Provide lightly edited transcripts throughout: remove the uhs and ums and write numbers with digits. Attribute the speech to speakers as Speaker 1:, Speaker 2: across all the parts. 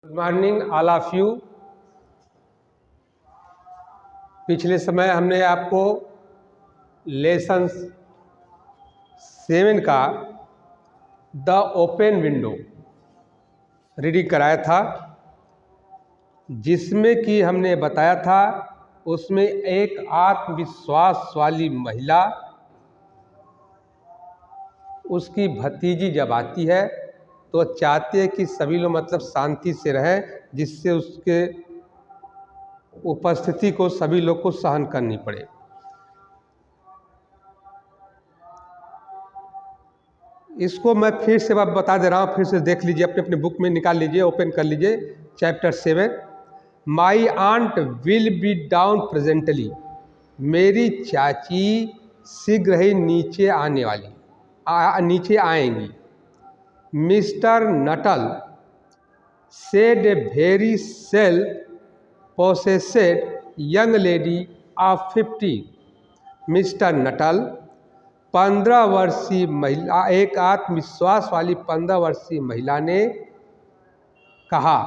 Speaker 1: Good morning all of you. पिछले समय हमने आपको लेसन 7 का द ओपन विंडो रीडिंग कराया था, जिसमें कि हमने बताया था उसमें एक आत्मविश्वास वाली महिला उसकी भतीजी जब आती है तो चाहती है कि सभी लोग मतलब शांति से रहें, जिससे उसके उपस्थिति को सभी लोग को सहन करनी पड़े। इसको मैं फिर से बता दे रहा हूँ, फिर से देख लीजिए, अपने अपने बुक में निकाल लीजिए, ओपन कर लीजिए chapter 7। My aunt will be down presently. मेरी चाची शीघ्र ही नीचे आने वाली नीचे आएंगी। Mister Nuttel said a very self-possessed young lady of 50। Mister Nuttel 15 वर्षीय महिला, एक आत्मविश्वास वाली 15 वर्षीय महिला ने कहा,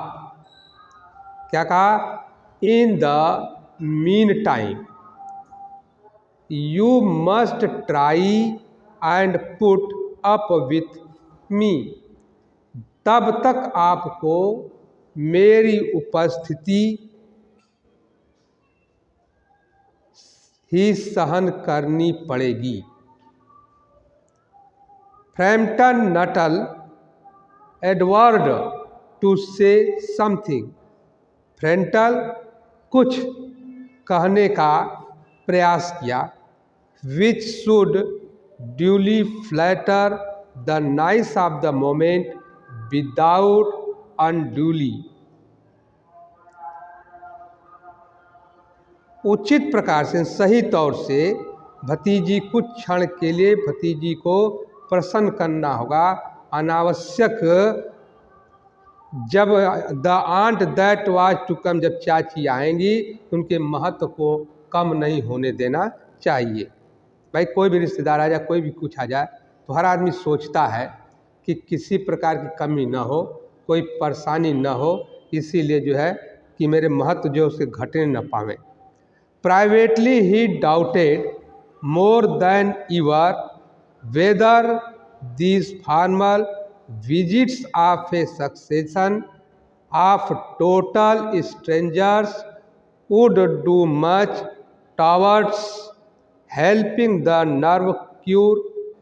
Speaker 1: क्या कहा? In the meantime you must try and put up with me. तब तक आपको मेरी उपस्थिति ही सहन करनी पड़ेगी। Framton Nuttel endeavoured to say something. फ्रैम्पटन कुछ कहने का प्रयास किया, which should duly flatter the niece of the moment without unduly. उचित प्रकार से, सही तौर से भतीजी कुछ क्षण के लिए भतीजी को प्रसन्न करना होगा। अनावश्यक, जब the aunt that was to come, जब चाची आएंगी उनके महत्व को कम नहीं होने देना चाहिए। भाई कोई भी रिश्तेदार आ जाए, कोई भी कुछ आ जाए, तो हर आदमी सोचता है कि किसी प्रकार की कमी न हो, कोई परेशानी न हो, इसीलिए जो है कि मेरे महत्व जो उसके घटने न पावे। Privately he doubted more than ever whether these formal visits of A succession of total strangers would do much towards helping the nerve cure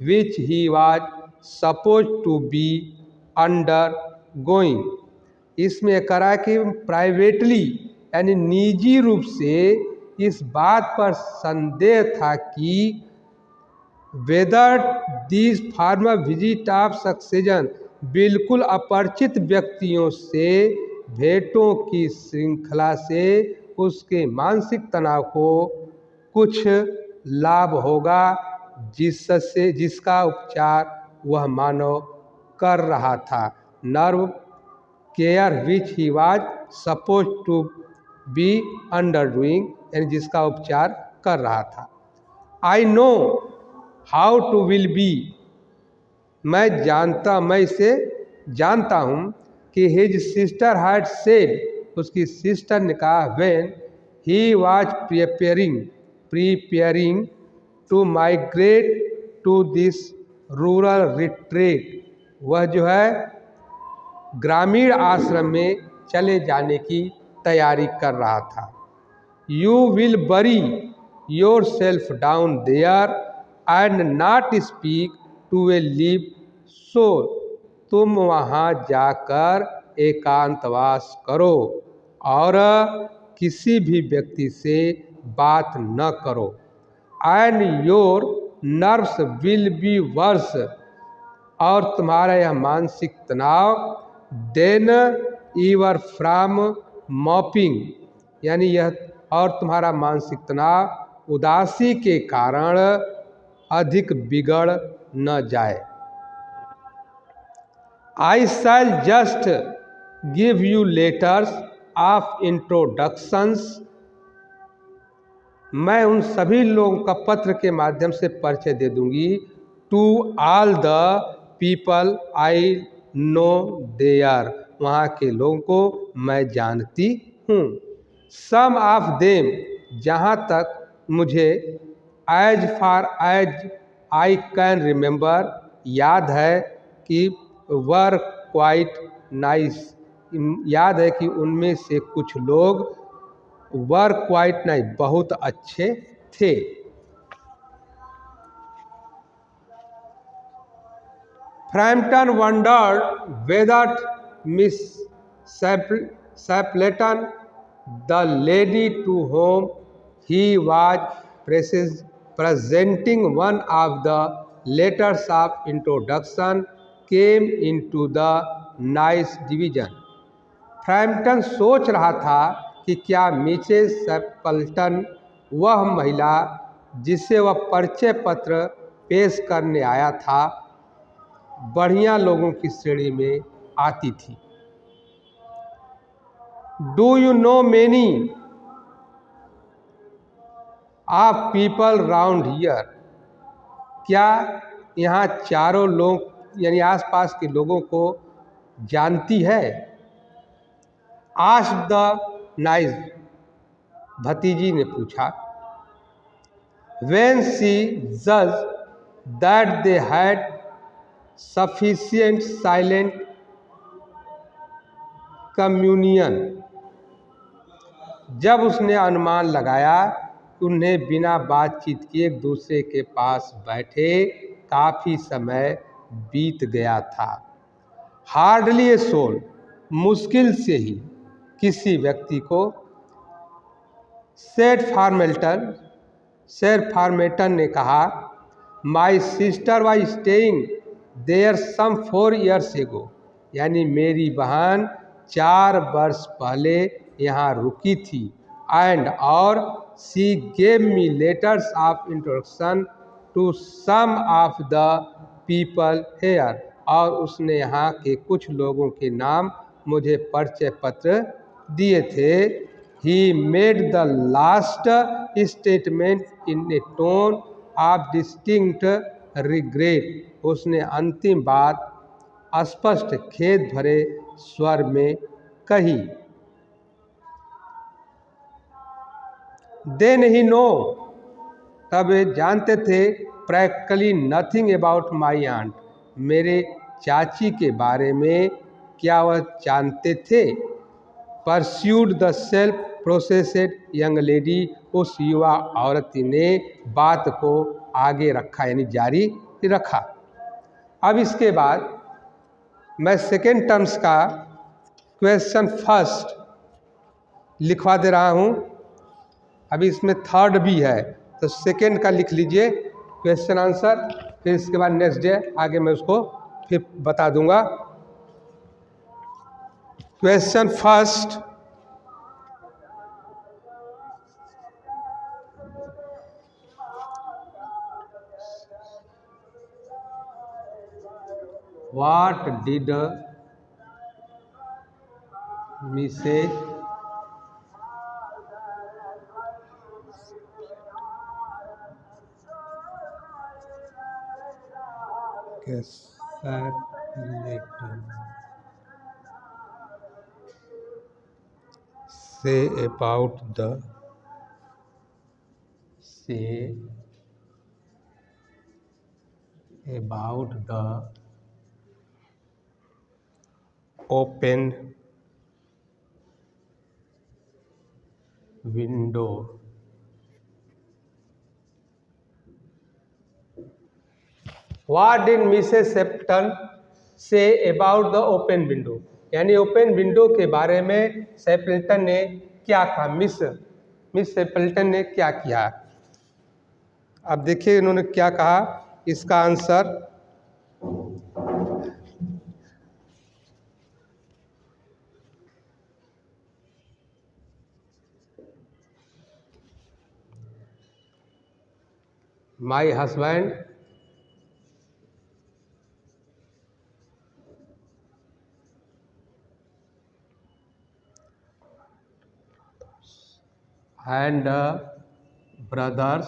Speaker 1: which he was supposed to be undergoing। इसमें करा कि privately यानी निजी रूप से इस बात पर संदेह था कि whether this formal visit of succession, बिल्कुल अपरिचित व्यक्तियों से भेंटों की श्रृंखला से उसके मानसिक तनाव को कुछ लाभ होगा, जिसका उपचार वह मानव कर रहा था। Nerve cure which he was suppose to be undergoing, यानी जिसका उपचार कर रहा था। I know how to will be. मैं इसे जानता हूँ कि हिज सिस्टर हैड सेड, उसकी सिस्टर ने कहा, when he was preparing to migrate to this rural retreat, वह जो है ग्रामीण आश्रम में चले जाने की तैयारी कर रहा था। You will bury yourself down there and not speak to a live soul। तुम वहाँ जाकर एकांतवास करो और किसी भी व्यक्ति से बात न करो। And your nerves will be verse, और तुम्हारा यह मानसिक तनाव देन ईवर फ्रॉम मॉपिंग, यानी यह, और तुम्हारा मानसिक तनाव उदासी के कारण अधिक बिगड़ न जाए। I shall just give you letters of introductions. मैं उन सभी लोगों का पत्र के माध्यम से परिचय दे दूंगी। To all the people I know there, वहाँ के लोगों को मैं जानती हूँ। सम ऑफ देम, जहाँ तक मुझे, as far as I can remember, याद है कि वर क्वाइट नाइस, याद है कि उनमें से कुछ लोग वर क्वाइट नाइस, बहुत अच्छे थे। Frampton wondered whether Miss Stapleton, the lady to whom he was presenting one of the letters of introduction, came into the nice division. Frampton सोच रहा था कि क्या मिसेस स्टैपल्टन, वह महिला जिसे वह परिचय पत्र पेश करने आया था, बढ़िया लोगों की श्रेणी में आती थी। Do you know many of people round here, क्या यहाँ चारों लोग यानी आसपास के लोगों को जानती है? आस्क्ड द नाइस, भतीजी ने पूछा। When she judged that they had sufficient silent communion, जब उसने अनुमान लगाया कि उन्हें बिना बातचीत किए एक दूसरे के पास बैठे काफ़ी समय बीत गया था। हार्डली ए सोल, मुश्किल से ही किसी व्यक्ति को। सर फार्मेटन ने कहा, my sister was staying there some 4 years एगो, यानी मेरी बहन 4 वर्ष पहले यहाँ रुकी थी। एंड और she gave me letters of introduction to some of the people here, और उसने यहाँ के कुछ लोगों के नाम मुझे परिचय पत्र दिए थे। He made the last statement in A tone of distinct regret, उसने अंतिम बात स्पष्ट खेद भरे स्वर में कही। देन ही नो, तब वे जानते थे, practically nothing about my aunt, मेरे चाची के बारे में क्या वह जानते थे? Pursued the self processed young lady, उस युवा औरत ने बात को आगे रखा यानी जारी रखा। अब इसके बाद मैं सेकेंड टर्म्स का क्वेश्चन फर्स्ट लिखवा दे रहा हूँ। अभी इसमें थर्ड भी है, तो सेकेंड का लिख लीजिए क्वेश्चन आंसर, फिर इसके बाद नेक्स्ट डे आगे मैं उसको फिर बता दूंगा। Question first, What did Mrs. Stapleton say about the open window? What did Mrs. Stapleton say about the open window? यानी ओपन विंडो के बारे में स्टैपल्टन ने क्या कहा, मिस स्टैपल्टन ने क्या किया। अब देखिए इन्होंने क्या कहा, इसका answer my husband and brothers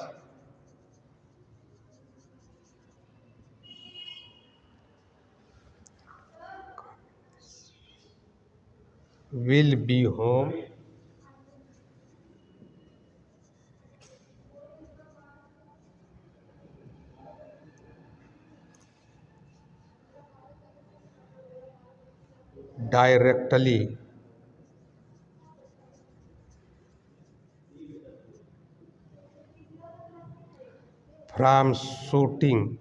Speaker 1: will be home directly from shooting.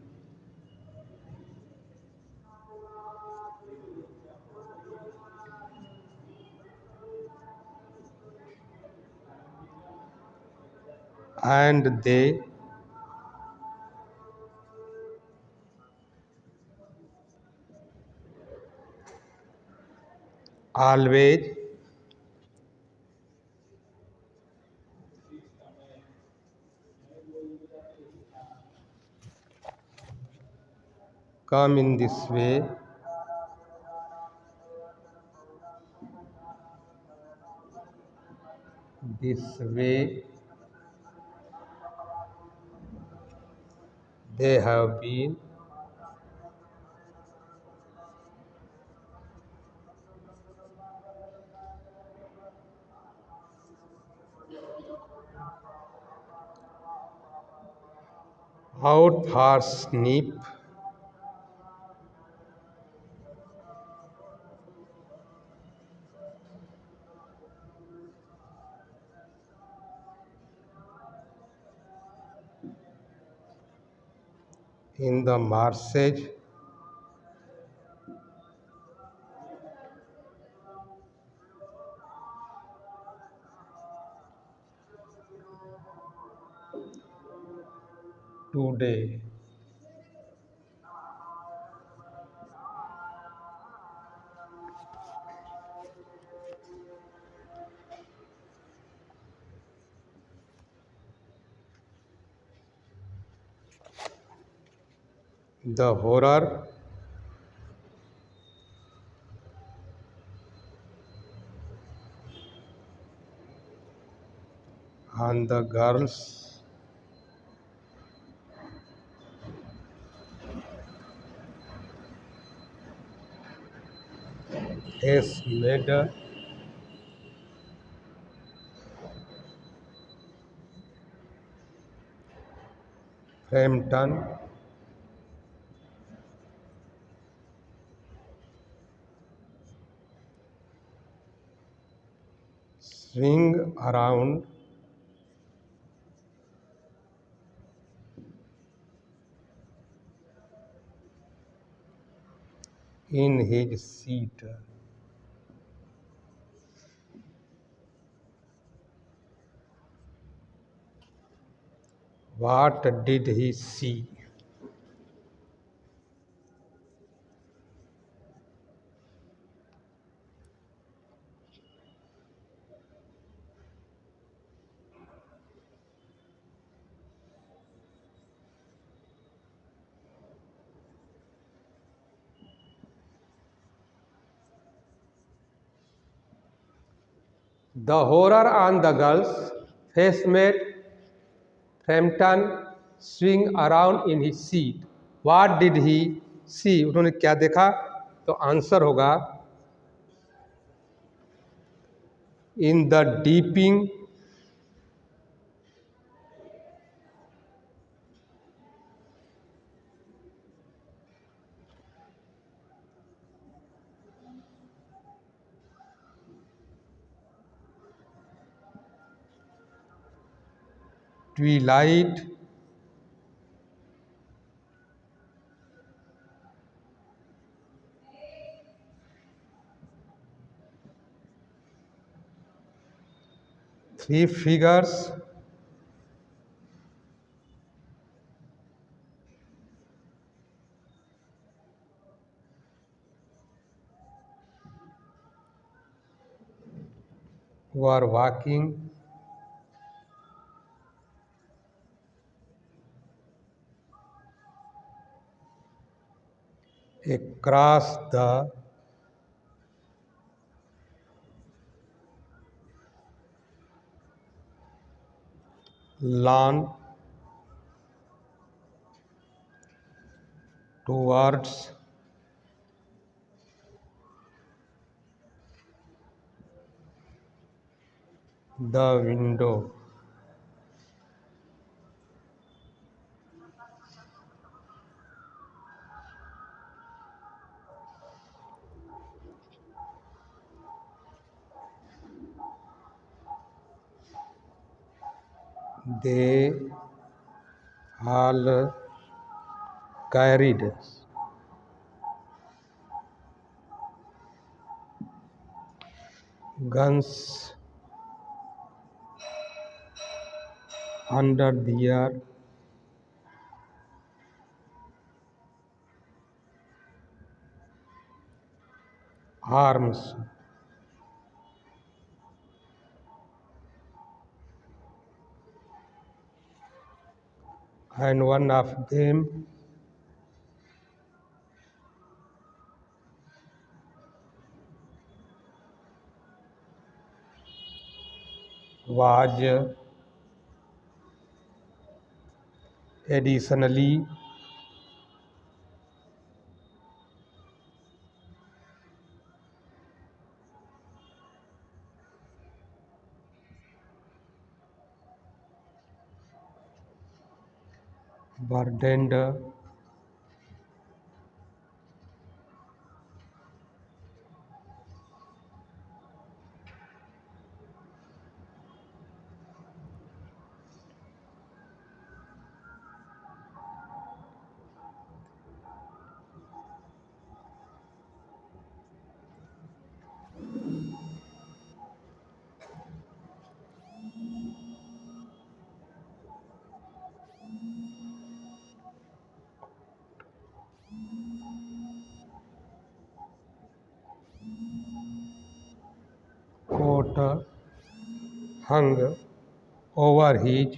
Speaker 1: And they always come in this way. This way they have been out for snip in the marshes today. The horror on the girls' face made Frampton swing around in his seat. What did he see? The horror on the girl's face made Frampton swing around in his seat. What did he see? उन्होंने क्या देखा? तो answer होगा in the deeping twilight three figures were walking across the lawn towards the window. They all carried guns under their arms, and one of them was additionally burdened coat hung over his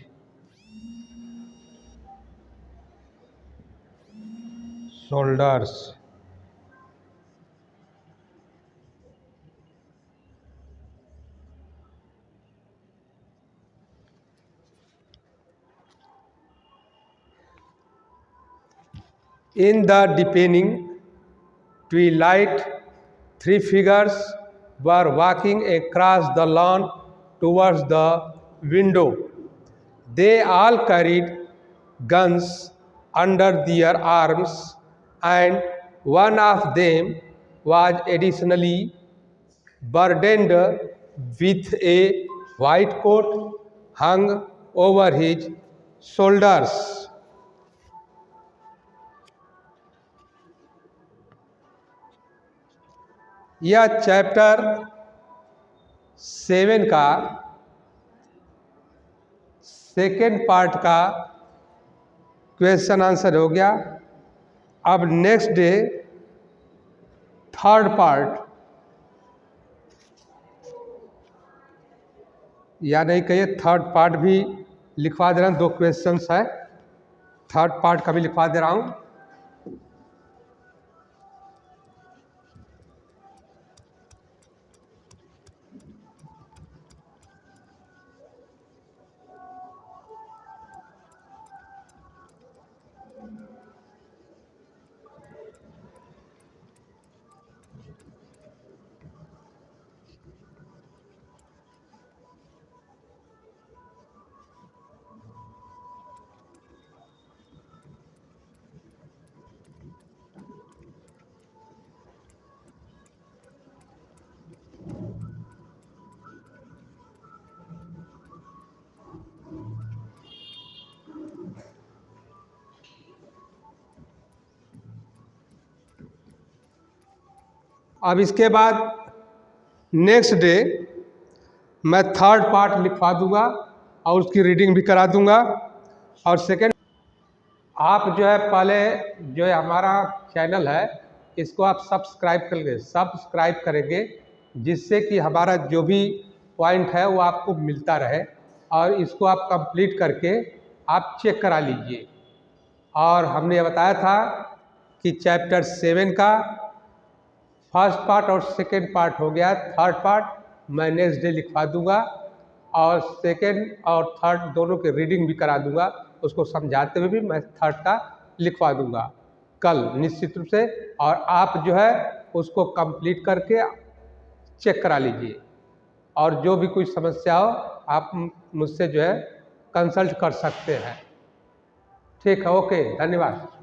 Speaker 1: shoulders. In the deepening twilight, three figures were walking across the lawn towards the window. They all carried guns under their arms, and one of them was additionally burdened with a white coat hung over his shoulders. यह chapter 7 का second part का question answer हो गया। अब next day third part, या नहीं कहिए third part भी लिखवा दे रहा हूँ। 2 क्वेश्चंस है, थर्ड पार्ट का भी लिखवा दे रहा हूँ। अब इसके बाद नेक्स्ट डे मैं थर्ड पार्ट लिखवा दूंगा और उसकी रीडिंग भी करा दूंगा। और सेकेंड, आप जो है पहले जो है हमारा चैनल है इसको आप सब्सक्राइब करेंगे जिससे कि हमारा जो भी पॉइंट है वो आपको मिलता रहे, और इसको आप कंप्लीट करके आप चेक करा लीजिए। और हमने बताया था कि चैप्टर 7 का फर्स्ट पार्ट और सेकेंड पार्ट हो गया, थर्ड पार्ट मैं नेक्स्ट डे लिखवा दूंगा और सेकेंड और थर्ड दोनों के रीडिंग भी करा दूंगा। उसको समझाते हुए भी मैं थर्ड का लिखवा दूंगा कल निश्चित रूप से, और आप जो है उसको कंप्लीट करके चेक करा लीजिए। और जो भी कोई समस्या हो आप मुझसे जो है कंसल्ट कर सकते हैं। ठीक है, ओके, धन्यवाद।